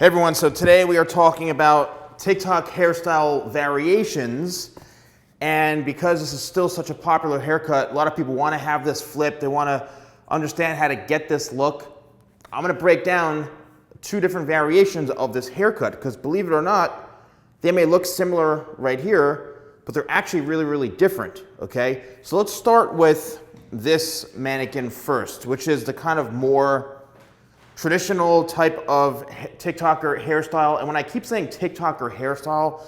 Hey everyone, so today we are talking about TikTok hairstyle variations, and because this is still such a popular haircut, a lot of people want to have this flip, they want to understand how to get this look. I'm going to break down two different variations of this haircut, because believe it or not, they may look similar right here, but they're actually really different, okay? So let's start with this mannequin first, which is the kind of more traditional type of TikToker hairstyle. And when I keep saying TikToker hairstyle,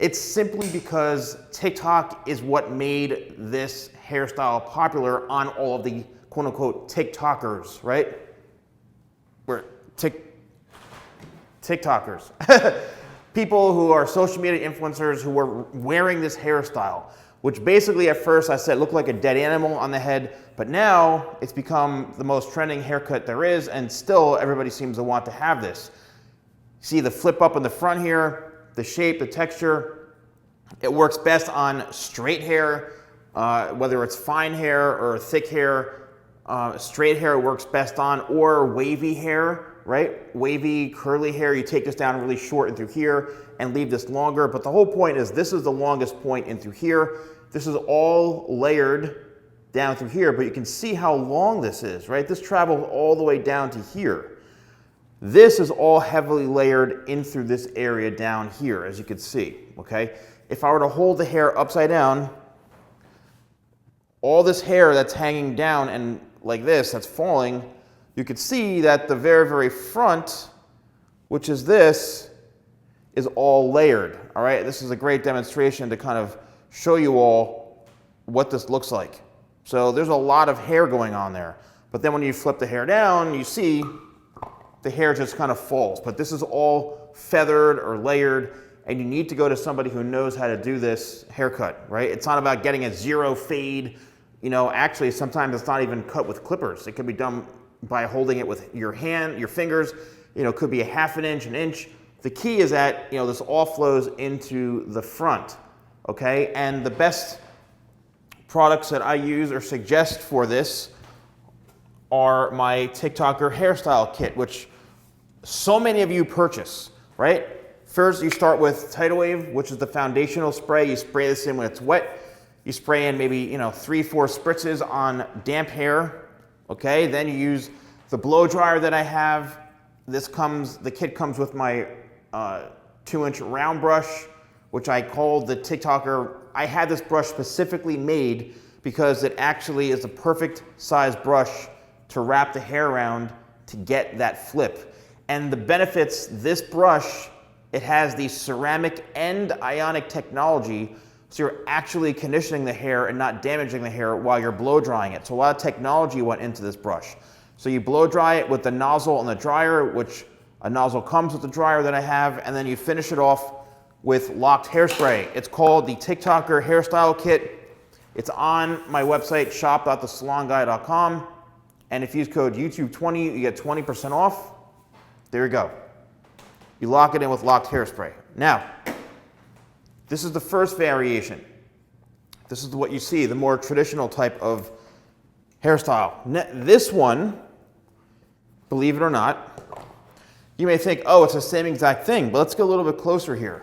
it's simply because TikTok is what made this hairstyle popular on all of the quote unquote TikTokers, right? We're TikTokers. People who are social media influencers who were wearing this hairstyle, which basically at first I said looked like a dead animal on the head, but now it's become the most trending haircut there is, and still everybody seems to want to have this. See the flip up in the front here, the shape, the texture. It works best on straight hair, whether it's fine hair or thick hair. Straight hair works best on, or wavy hair, right? Wavy, curly hair, you take this down really short in through here and leave this longer. But the whole point is this is the longest point in through here. This is all layered down through here, but you can see how long this is, right? This travels all the way down to here. This is all heavily layered in through this area down here, as you can see, okay? If I were to hold the hair upside down, all this hair that's hanging down and like this, that's falling, you could see that the very front, which is this, is all layered, all right? This is a great demonstration to kind of show you all what this looks like. So there's a lot of hair going on there. But then when you flip the hair down, you see the hair just kind of falls. But this is all feathered or layered, and you need to go to somebody who knows how to do this haircut, right? It's not about getting a zero fade. You know, actually sometimes it's not even cut with clippers. It can be done by holding it with your hand, your fingers. You know, it could be a half an inch, an inch. The key is that, you know, this all flows into the front, okay? And the best products that I use or suggest for this are my TikToker hairstyle kit, which so many of you purchase, right? First, you start with Tidal Wave, which is the foundational spray. You spray this in when it's wet. You spray in maybe, you know, 3-4 spritzes on damp hair, okay? Then you use the blow dryer that I have. The kit comes with my 2-inch round brush, which I called the TikToker. I had this brush specifically made because it actually is the perfect size brush to wrap the hair around to get that flip. And the benefits, this brush, it has the ceramic and ionic technology, so you're actually conditioning the hair and not damaging the hair while you're blow drying it. So a lot of technology went into this brush. So you blow dry it with the nozzle and the dryer, which a nozzle comes with the dryer that I have, and then you finish it off with locked hairspray. It's called the TikToker Hairstyle Kit. It's on my website, shop.thesalonguy.com. And if you use code YouTube20, you get 20% off. There you go. You lock it in with locked hairspray. Now, this is the first variation. This is what you see, the more traditional type of hairstyle. This one, believe it or not, you may think, oh, it's the same exact thing, but let's get a little bit closer here.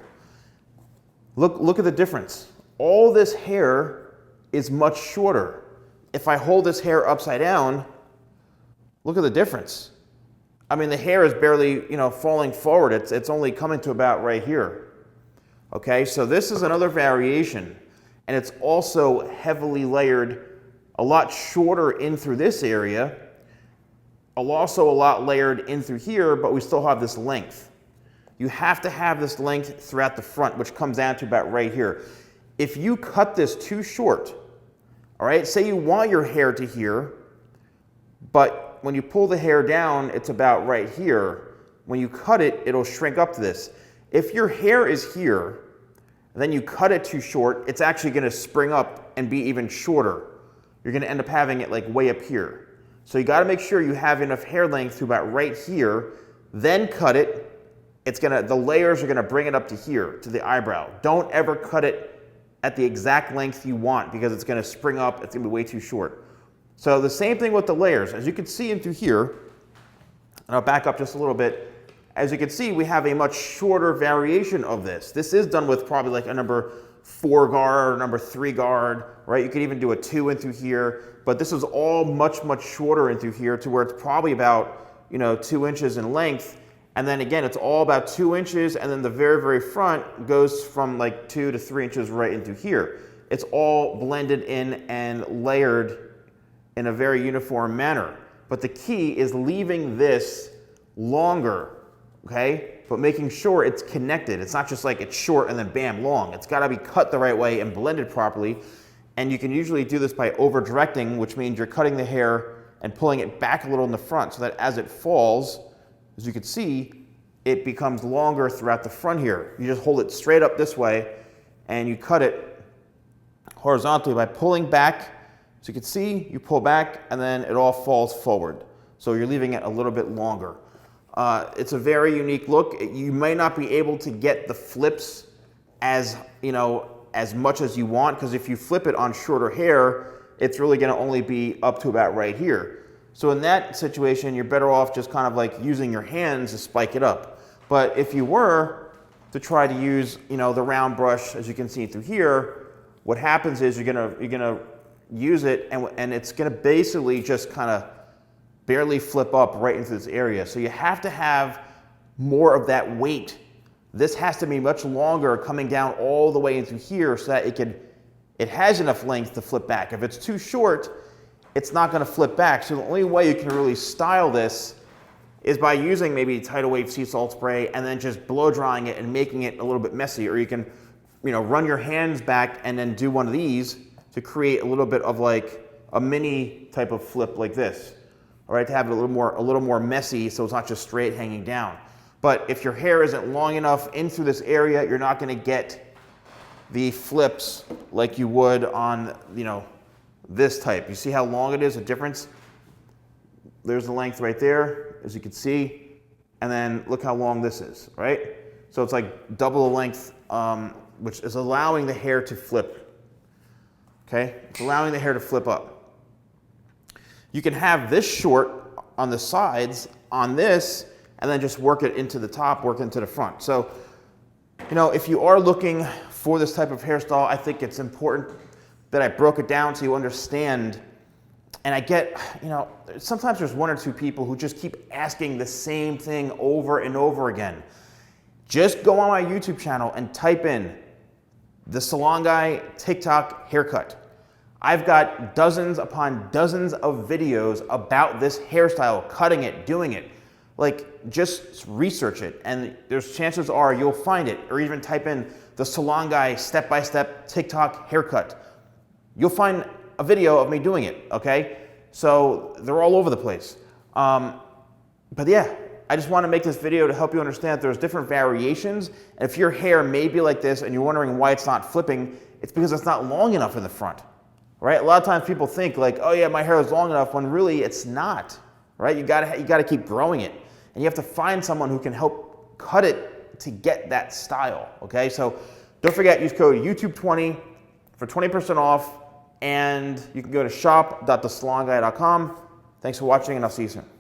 Look at the difference. All this hair is much shorter. If I hold this hair upside down, look at the difference. I mean, the hair is barely, you know, falling forward. It's only coming to about right here. Okay, so this is another variation, and it's also heavily layered, a lot shorter in through this area, also a lot layered in through here, but we still have this length. You have to have this length throughout the front, which comes down to about right here. If you cut this too short, all right, say you want your hair to here, but when you pull the hair down, it's about right here. When you cut it, it'll shrink up to this. If your hair is here, and then you cut it too short, it's actually gonna spring up and be even shorter. You're gonna end up having it like way up here. So you gotta make sure you have enough hair length to about right here, then cut it. The layers are gonna bring it up to here, to the eyebrow. Don't ever cut it at the exact length you want because it's gonna spring up, it's gonna be way too short. So the same thing with the layers. As you can see into here, and I'll back up just a little bit, as you can see, we have a much shorter variation of this. This is done with probably like a number 4 guard or number 3 guard, right? You could even do a 2 in through here, but this is all much, much shorter in through here to where it's probably about, you know, 2 inches in length. And then again, it's all about 2 inches, and then the very, very front goes from like 2 to 3 inches right into here. It's all blended in and layered in a very uniform manner. But the key is leaving this longer, okay? But making sure it's connected. It's not just like it's short and then bam, long. It's gotta be cut the right way and blended properly. And you can usually do this by over directing, which means you're cutting the hair and pulling it back a little in the front so that as it falls, as you can see, it becomes longer throughout the front here. You just hold it straight up this way and you cut it horizontally by pulling back. So you can see, you pull back and then it all falls forward. So you're leaving it a little bit longer. It's a very unique look. You may not be able to get the flips as, you know, as much as you want, because if you flip it on shorter hair, it's really gonna only be up to about right here. So in that situation, you're better off just kind of like using your hands to spike it up. But if you were to try to use, you know, the round brush, as you can see through here, what happens is you're gonna use it and it's gonna basically just kind of barely flip up right into this area. So you have to have more of that weight. This has to be much longer coming down all the way into here so that it has enough length to flip back. If it's too short, it's not gonna flip back. So the only way you can really style this is by using maybe Tidal Wave sea salt spray and then just blow drying it and making it a little bit messy. Or you can, you know, run your hands back and then do one of these to create a little bit of like a mini type of flip like this. All right, to have it a little more messy so it's not just straight hanging down. But if your hair isn't long enough in through this area, you're not gonna get the flips like you would on, you know, this type. You see how long it is, a difference? There's the length right there, as you can see. And then look how long this is, right? So it's like double the length, which is allowing the hair to flip, okay? It's allowing the hair to flip up. You can have this short on the sides on this and then just work it into the top, work it into the front. So, you know, if you are looking for this type of hairstyle, I think it's important that I broke it down so you understand. And I get, you know, sometimes there's 1 or 2 people who just keep asking the same thing over and over again. Just go on my YouTube channel and type in the Salon Guy TikTok haircut. I've got dozens upon dozens of videos about this hairstyle, cutting it, doing it. Like, just research it, and there's chances are you'll find it. Or even type in the Salon Guy step-by-step TikTok haircut. You'll find a video of me doing it, okay? So they're all over the place. But yeah, I just want to make this video to help you understand that there's different variations. And if your hair may be like this and you're wondering why it's not flipping, it's because it's not long enough in the front. Right? A lot of times people think like, oh yeah, my hair is long enough, when really it's not, right? You gotta keep growing it. And you have to find someone who can help cut it to get that style, okay? So don't forget, use code YouTube20 for 20% off, and you can go to shop.thesalonguy.com. Thanks for watching, and I'll see you soon.